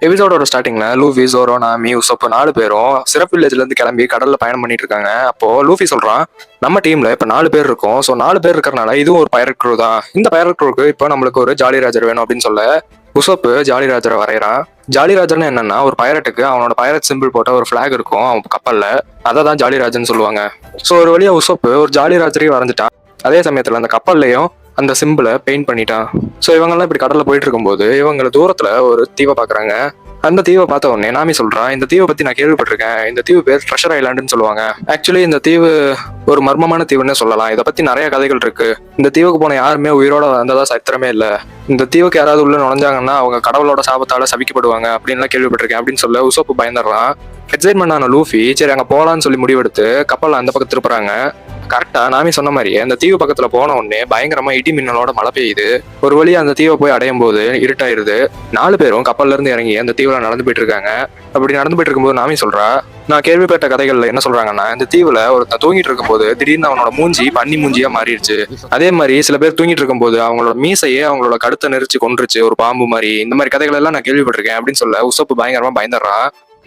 எபிசோடோட ஸ்டார்டிங்ல லூஃபி, ஜோரோ, நாமி, உசோப் 4 பேரும் சிறப்பு வில்லேஜ்ல இருந்து கிளம்பி கடல்ல பயணம் பண்ணிட்டு இருக்காங்க. அப்போ லூஃபி சொல்றான், நம்ம டீம்ல இப்ப 4 பேர் இருக்கோம். சோ 4 பேர் இருக்கறனால இதுவும் ஒரு பைரட் க்ரூ தான். இந்த பைரட் க்ரூக்கு இப்போ நம்மளுக்கு ஒரு ஜாலி ராஜர் வேணும் அப்படின்னு சொல்ல உசோப் ஜாலி ராஜரை வரையறான். ஜாலி ராஜர்னு என்னன்னா, ஒரு பைரட்டுக்கு அவனோட பைரட் சிம்பிள் போட்ட ஒரு பிளாக் இருக்கும் அவன் கப்பல்ல. அதை தான் ஜாலி ராஜர்னு சொல்லுவாங்க. சோ ஒரு வழியா உசோப் ஒரு ஜாலி ராஜரையும் வரைஞ்சிட்டான். அதே சமயத்துல அந்த கப்பல்லையும் அந்த சிம்பிளை பெயிண்ட் பண்ணிட்டான். ஸோ இவங்கெல்லாம் இப்படி கடல்ல போயிட்டு இருக்கும்போது இவங்க தூரத்துல ஒரு தீவை பாக்குறாங்க. அந்த தீவை பார்த்த உடனே நாமி சொல்றான், இந்த தீவை பத்தி நான் கேள்விப்பட்டிருக்கேன். இந்த தீவு பேர் ட்ரெஷர் ஐலாண்டுன்னு சொல்லுவாங்க. ஆக்சுவலி இந்த தீவு ஒரு மர்மமான தீவுன்னு சொல்லலாம். இதை பத்தி நிறைய கதைகள் இருக்கு. இந்த தீவுக்கு போன யாருமே உயிரோட வந்ததா சரித்திரமே இல்ல. இந்த தீவுக்கு யாராவது உள்ள நுழைஞ்சாங்கன்னா அவங்க கடவுளோட சாபத்தால சபிக்கப்படுவாங்க அப்படின்லாம் கேள்விப்பட்டிருக்கேன் அப்படின்னு சொல்ல உசோப்பு பயந்துடுறான். எக்ஸைட்மெண்ட் ஆன லூஃபி சரி அங்க போலான்னு சொல்லி முடிவெடுத்து கப்பல் அந்த பக்கம் திருப்புறாங்க. கரெக்டா நாமி சொன்ன மாதிரியே அந்த தீவு பக்கத்துல போன உடனே பயங்கரமா இடி மின்னலோட மழை பெய்யுது. ஒரு வழியா அந்த தீவை போய் அடையும் போது இருட்டாயிருது. 4 பேரும் கப்பல்ல இருந்து இறங்கி அந்த தீவுல நடந்து போயிட்டு இருக்காங்க. அப்படி நடந்து போயிட்டு இருக்கும்போது நாமி சொல்றா, நான் கேள்விப்பட்ட கதைகள்ல என்ன சொல்றாங்கன்னா, இந்த தீவுல ஒருத்தன் தூங்கிட்டு இருக்கும் போது திடீர்னு அவனோட மூஞ்சி பன்னி மூஞ்சியா மாறிடுச்சு. அதே மாதிரி சில பேர் தூங்கிட்டு இருக்கும் போது அவங்களோட மீசையே அவங்களோட கழுத்தை நெரிச்சு கொன்றுச்சு ஒரு பாம்பு மாதிரி. இந்த மாதிரி கதைகள் எல்லாம் நான் கேள்விப்பட்டிருக்கேன் அப்படின்னு சொல்ல உசோப்பு பயங்கரமா பயந்துடுறான்.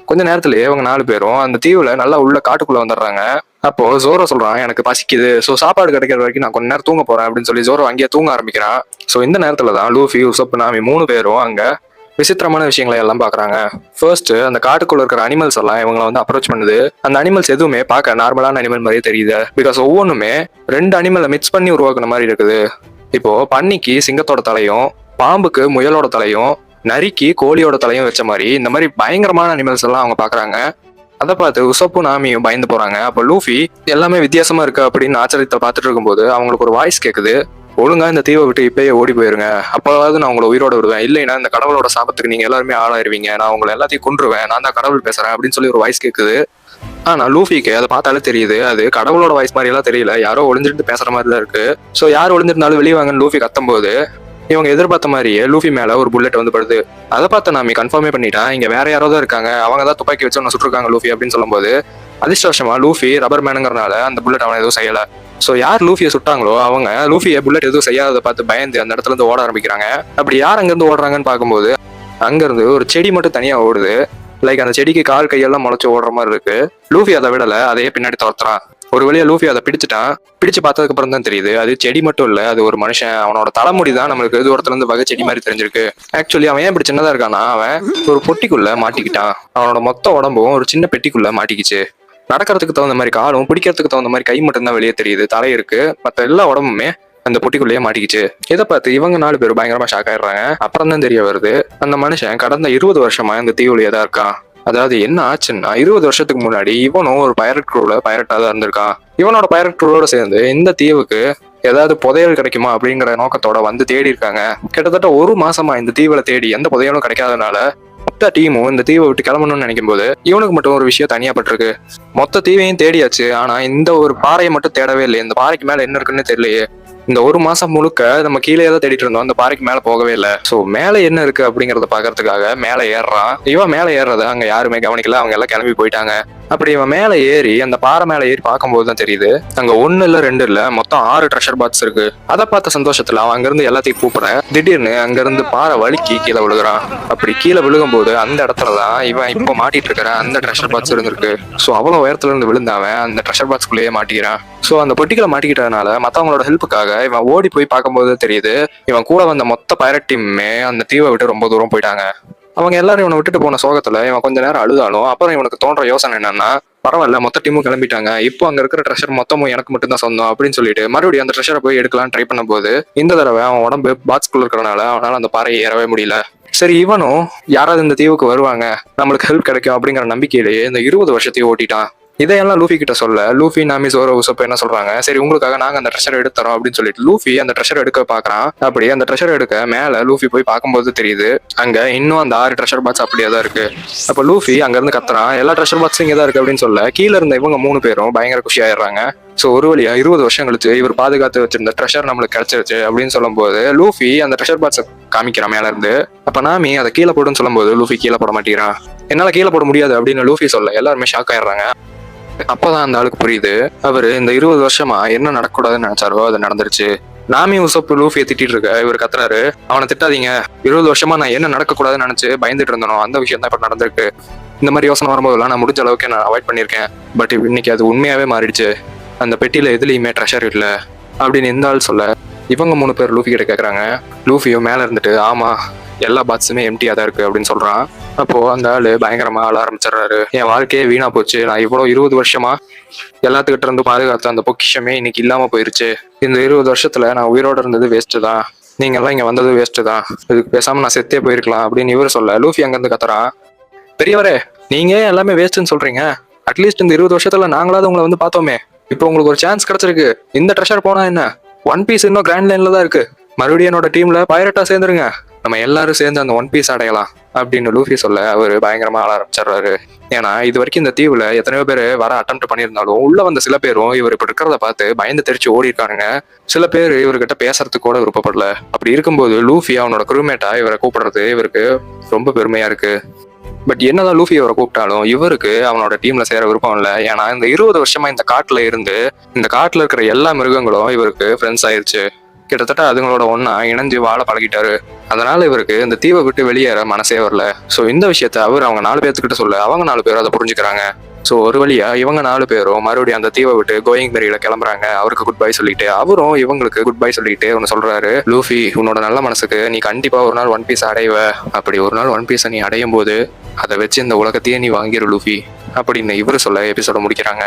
கொஞ்ச நேரத்திலேயே அவங்க 4 பேரும் அந்த தீவுல நல்லா உள்ள காட்டுக்குள்ள வந்துடுறாங்க. அப்போ ஜோரோ சொல்றான், எனக்கு பசிக்குது, சோ சாப்பாடு கிடைக்கிற வரைக்கும் நான் கொஞ்ச நேரம் தூங்க போறேன் அப்படின்னு சொல்லி ஜோரோ அங்கேயே தூங்க ஆரம்பிக்கிறான். சோ இந்த நேரத்துல தான் லூஃபி, உசோப், நாமி 3 பேரும் அங்க விசித்திரமான விஷயங்களை எல்லாம் பாக்குறாங்க. ஃபர்ஸ்ட் அந்த காட்டுக்குள்ள இருக்கிற அனிமல்ஸ் எல்லாம் இவங்களை வந்து அப்ரோச் பண்ணுது. அந்த அனிமல்ஸ் எதுவுமே பார்க்க நார்மலான அனிமல் மாதிரியே தெரியுது. பிகாஸ் ஒவ்வொன்றுமே 2 அனிமலை மிக்ஸ் பண்ணி உருவாக்குன மாதிரி இருக்குது. இப்போ பன்னிக்கு சிங்கத்தோட தலையும், பாம்புக்கு முயலோட தலையும், நரிக்கு கோழியோட தலையும் வச்ச மாதிரி இந்த மாதிரி பயங்கரமான அனிமல்ஸ் எல்லாம் அவங்க பாக்குறாங்க. அதை பார்த்து உசோப்பும் நாமியும் பயந்து போறாங்க. அப்போ லூஃபி எல்லாமே வித்தியாசமா இருக்கு அப்படின்னு ஆச்சரியத்தை பார்த்துட்டு இருக்கும்போது அவங்களுக்கு ஒரு வாய்ஸ் கேக்குது, ஒழுங்கா இந்த தீவை விட்டு இப்பயே ஓடி போயிருங்க, அப்போவாவது நான் உங்களை உயிரோட விடுவேன், இல்லைன்னா இந்த கடவுளோட சாபத்துக்கு நீங்க எல்லாருமே ஆளாயிருவீங்க, நான் உங்களை எல்லாத்தையும் கொன்றுவேன், நான் தான் கடவுள் பேசுறேன் அப்படின்னு சொல்லி ஒரு வாய்ஸ் கேக்குது. ஆனா லூஃபிக்கு அதை பார்த்தாலே தெரியுது அது கடவுளோட வாய்ஸ் மாதிரி எல்லாம் தெரியல, யாரோ ஒளிஞ்சிட்டு பேசுற மாதிரி தான் இருக்கு. ஸோ யார் ஒளிஞ்சிருந்தாலும் வெளியே வாங்கன்னு லூஃபி கத்தும் போது இவங்க எதிர்பார்த்த மாதிரியே லூஃபி மேல ஒரு புல்லட் வந்து படுது. அதை பார்த்து நாமி கன்ஃபார்மே பண்ணிட்டா, இங்க வேற யாரோ தான் இருக்காங்க, அவங்க தான் துப்பாக்கி வச்சு ஒன்று சுட்டுருக்காங்க லூஃபி அப்படின்னு சொல்லும்போது அதிர்ஷ்டவசமா லூஃபி ரப்பர் மேனுங்கிறனால அந்த புல்லட் அவனை எதுவும் செய்யல. ஸோ யார் லூஃபியை சுட்டாங்களோ அவங்க லூஃபியை புல்லட் எதுவும் செய்யாததை பார்த்து பயந்து அந்த இடத்துல இருந்து ஓட ஆரம்பிக்கிறாங்க. அப்படி யார் அங்கிருந்து ஓடுறாங்கன்னு பார்க்கும்போது அங்கிருந்து ஒரு செடி மட்டும் தனியா ஓடுது. லைக் அந்த செடிக்கு கால் கையெல்லாம் முளைச்சு ஓடுற மாதிரி இருக்கு. லூஃபி அதை விடல, அதையே பின்னாடி துரத்துறான். ஒரு வழியா லூஃபி அதை பிடிச்சிட்டான். பிடிச்சு பார்த்ததுக்கு அப்புறம் தான் தெரியுது அது செடி மட்டும் இல்ல, அது ஒரு மனுஷன். அவனோட தலைமுடி தான் நம்மளுக்கு தூரத்துல இருந்து வகை செடி மாதிரி தெரிஞ்சிருக்கு. ஆக்சுவலி அவன் ஏன் இப்படி சின்னதா இருக்கானா, அவன் ஒரு பொட்டிக்குள்ள மாட்டிக்கிட்டான். அவனோட மொத்த உடம்பும் ஒரு சின்ன பெட்டிக்குள்ள மாட்டிக்கிச்சு. நடக்கிறதுக்கு தகுந்த மாதிரி காலும், பிடிக்கிறதுக்கு தகுந்த மாதிரி கை மட்டும் தான் வெளியே தெரியுது, தலை இருக்கு, மற்ற எல்லா உடம்புமே அந்த பொட்டிக்குள்ளேயே மாட்டிக்கிச்சு. இதை பார்த்து இவங்க 4 பேரும் பயங்கரமா ஷாக் ஆயிடுறாங்க. அப்புறம் தான் தெரிய வருது அந்த மனுஷன் கடந்த 20 வருஷமா இந்த தீவுலயே தான் இருக்கான். அதாவது என்ன ஆச்சுன்னா, 20 வருஷத்துக்கு முன்னாடி இவனும் ஒரு பைரட் க்ரூல பைரட்டா தான் இருந்திருக்கான். இவனோட பைரட் க்ரூவோட சேர்ந்து இந்த தீவுக்கு ஏதாவது புதையல் கிடைக்குமா அப்படிங்கிற நோக்கத்தோட வந்து தேடி இருக்காங்க. கிட்டத்தட்ட 1 மாசமா இந்த தீவுல தேடி எந்த புதையலும் கிடைக்காதனால மொத்த டீமும் இந்த தீவை விட்டு கிளம்பணும்னு நினைக்கும் போது இவனுக்கு மட்டும் ஒரு விஷயம் தனியா பட்டிருக்கு. மொத்த தீவையும் தேடியாச்சு, ஆனா இந்த ஒரு பாறையை மட்டும் தேடவே இல்லை. இந்த பாறைக்கு மேல என்ன இருக்குன்னு தெரியலையே. இந்த 1 மாசம் முழுக்க நம்ம கீழே தான் தேடிட்டு இருந்தோம், அந்த பாறைக்கு மேல போகவே இல்லை. சோ மேல என்ன இருக்கு அப்படிங்கறத பாக்குறதுக்காக மேல ஏறுறான். இவன் மேல ஏறுறத அங்க யாருமே கவனிக்கல, அவங்க எல்லாம் கிளம்பி போயிட்டாங்க. அப்படி இவன் மேல ஏறி அந்த பாறை மேல ஏறி பார்க்கும்போது தான் தெரியுது அங்க 1 இல்ல 2 இல்ல மொத்தம் 6 ட்ரெஷர் பாக்ஸ் இருக்கு. அதை பார்த்த சந்தோஷத்துல அவன் அங்கிருந்து எல்லாத்தையும் கூப்பிட திடீர்னு அங்கிருந்து பாறை வலிக்கு கீழே விழுகிறான். அப்படி கீழே விழுகும் போது அந்த இடத்துலதான் இவன் இப்போ மாட்டிட்டு இருக்கிற அந்த ட்ரெஷர் பாக்ஸ் இருந்திருக்கு. சோ அவ்வளவு உயரத்துல இருந்து விழுந்தவன் அந்த ட்ரெஷர் பாக்ஸ்குள்ளேயே மாட்டிக்கிறான். சோ அந்த பொட்டிகளை மாட்டிக்கிட்டதுனால மத்தவங்களோட ஹெல்ப்புக்காக இவன் ஓடி போய் பார்க்கும்போது தெரியுது இவன் கூட வந்த மொத்த பைரட் டீமுமே அந்த தீவை விட்டு ரொம்ப தூரம் போயிட்டாங்க. அவங்க எல்லாரும் இவனை விட்டுட்டு போன சோகத்துல இவன் கொஞ்ச நேரம் அழுதாலும் அப்புறம் இவனுக்கு தோன்ற யோசனை என்னன்னா, பரவாயில்ல மொத்த டீமும் கிளம்பிட்டாங்க, இப்போ அங்க இருக்கிற ட்ரெஷர் மொத்தமும் எனக்கு மட்டும் தான் சொந்தம் அப்படின்னு சொல்லிட்டு மறுபடியும் அந்த ட்ரெஷரை போய் எடுக்கலாம் ட்ரை பண்ணும் போது இந்த தடவை அவன் உடம்பு பாக்ஸ்குள்ள இருக்கிறனால அவனால அந்த பாறையை ஏறவே முடியல. சரி இவனும் யாராவது இந்த தீவுக்கு வருவாங்க, நம்மளுக்கு ஹெல்ப் கிடைக்கும் அப்படிங்கிற நம்பிக்கையிலேயே இந்த 20 வருஷத்தையும் ஓட்டிட்டான். இதையெல்லாம் லூஃபி கிட்ட சொல்ல லூஃபி, நாமி, ஜோரோ, உசோப் என்ன சொல்றாங்க, சரி உங்களுக்காக நாங்க அந்த ட்ரெஷர் எடுத்துறோம் அப்படின்னு சொல்லிட்டு லூஃபி அந்த ட்ரெஷர் எடுக்க பாக்குறான். அப்படி அந்த ட்ரெஷர் எடுக்க மேல லூஃபி போய் பார்க்கும்போது தெரியுது அங்க இன்னும் அந்த 6 ட்ரெஷர் பாக்ஸ் அப்படியே தான் இருக்கு. அப்ப லூஃபி அங்க இருந்து கத்துறான், எல்லா ட்ரெஷர் பாக்ஸும் இங்க தான் இருக்கு அப்படின்னு சொல்ல கீழே இருந்த இவங்க 3 பேரும் பயங்கர குஷி ஆயிடுறாங்க. சோ ஒரு வழியா 20 வருஷம் கழிச்சு இவர் பாதுகாத்து வச்சிருந்த ட்ரெஷர் நம்மளுக்கு கிடைச்சிருச்சு அப்படின்னு சொல்லும் போது லூஃபி அந்த ட்ரெஷர் பாக்ஸை காமிக்கிறான் மேல இருந்து. அப்ப நாமி அதை கீழே போடுன்னு சொல்லும் போது லூஃபி கீழே போட மாட்டேங்கிறான். என்னால கீழே போட முடியாது அப்படின்னு லூஃபி சொல்ல எல்லாருமே ஷாக் ஆயிடுறாங்க. அப்பதான் அந்த ஆளுக்கு புரியுது அவரு இந்த 20 வருஷமா என்ன நடக்கூடாதுன்னு நினைச்சாரோ அது நடந்துருச்சு. நாமி உசப் லூஃபியை திட்டிட்டு இருக்க இவர் கத்துறாரு, அவனை திட்டாதீங்க, 20 வருஷமா நான் என்ன நடக்கக்கூடாதுன்னு நினைச்சு பயந்துட்டு இருந்தனோ அந்த விஷயம் தான் இப்ப நடந்திருக்கு. இந்த மாதிரி யோசனை வரும்போதெல்லாம் நான் முடிஞ்ச அளவுக்கு நான் அவாய்ட் பண்ணியிருக்கேன். பட் இன்னைக்கு அது உண்மையாவே மாறிடுச்சு. அந்த பெட்டியில எதுலையுமே ட்ரெஷர் இல்லை அப்படின்னு இந்த ஆள் சொல்ல, இவங்க 3 பேர் லூஃபி கிட்ட கேட்குறாங்க. லூஃபியோ மேலே இருந்துட்டு ஆமா எல்லா பாக்ஸுமே எம்டியா தான் இருக்கு அப்படின்னு சொல்றான். அப்போ அந்த ஆளு பயங்கரமா ஆள ஆரம்பிச்சிடுறாரு. என் வாழ்க்கையே வீணா போச்சு, நான் இவ்வளோ 20 வருஷமா எல்லாத்துக்கிட்ட இருந்து பாதுகாத்த அந்த பொக்கிஷமே இன்னைக்கு இல்லாம போயிருச்சு. இந்த 20 வருஷத்துல நான் உயிரோட இருந்தது வேஸ்ட்டு தான், நீங்க எல்லாம் இங்க வந்தது வேஸ்ட்டு தான், இதுக்கு பேசாம நான் செத்தே போயிருக்கலாம் அப்படின்னு இவர் சொல்ல, லூஃபி அங்கிருந்து கத்துறான், பெரியவரே நீங்க ஏன் எல்லாமே வேஸ்ட்னு சொல்றீங்க? அட்லீஸ்ட் இந்த 20 வருஷத்துல நாங்களாவது உங்களை வந்து பார்த்தோமே, இப்போ உங்களுக்கு ஒரு சான்ஸ் கிடைச்சிருக்கு. இந்த ட்ரெஷர் போனா என்ன, ஒன் பீஸ் இன்னும் கிராண்ட் லைன்ல தான் இருக்கு, மறுபடியும் என்னோட டீம்ல பைரட்டா சேர்ந்துருங்க, நம்ம எல்லாரும் சேர்ந்து அந்த ஒன் பீஸ் அடையலாம் அப்படின்னு லூஃபி சொல்ல அவர் பயங்கரமா ஆள ஆரம்பிச்சிடுறாரு. ஏன்னா இது வரைக்கும் இந்த தீவுல எத்தனையோ பேர் வர அட்டெம்ப்ட் பண்ணியிருந்தாலும் உள்ள வந்த சில பேரும் இவர் இப்ப இருக்கிறத பார்த்து பயந்து தெரிச்சு ஓடி இருக்கானுங்க. சில பேர் இவர்கிட்ட பேசுறதுக்கு கூட விருப்பப்படல. அப்படி இருக்கும்போது லூஃபி அவனோட குரூமேட்டா இவரை கூப்பிடுறது இவருக்கு ரொம்ப பெருமையா இருக்கு. பட் என்னதான் லூஃபி அவரை கூப்பிட்டாலும் இவருக்கு அவனோட டீம்ல சேர விருப்பம் இல்லை. ஏன்னா இந்த 20 வருஷமா இந்த காட்டுல இருந்து இந்த காட்டுல இருக்கிற எல்லா மிருகங்களும் இவருக்கு ஃப்ரெண்ட்ஸ் ஆயிருச்சு. கிட்டத்தட்ட அதுங்களோட ஒன்னா இணைஞ்சு வாழ பழகிட்டாரு. அதனால இவருக்கு இந்த தீவை விட்டு வெளியேற மனசே வரல. ஸோ இந்த விஷயத்த அவர் அவங்க 4 பேர்த்துக்கிட்ட சொல்ல அவங்க 4 பேரும் அதை புரிஞ்சுக்கிறாங்க. ஸோ ஒரு வழியா இவங்க 4 பேரும் மறுபடியும் அந்த தீவை விட்டு கோயிங் மெரியில கிளம்புறாங்க. அவருக்கு குட் பை சொல்லிட்டு அவரும் இவங்களுக்கு குட் பை சொல்லிட்டு ஒன்று சொல்றாரு, லூஃபி உன்னோட நல்ல மனசுக்கு நீ கண்டிப்பா ஒரு நாள் ஒன் பீஸ் அடைவ, அப்படி ஒரு நாள் ஒன் பீஸை நீ அடையும் போது அதை வச்சு இந்த உலகத்தையே நீ வாங்கிரு லூஃபி அப்படின்னு இவரு சொல்ல எபிசோட முடிக்கிறாங்க.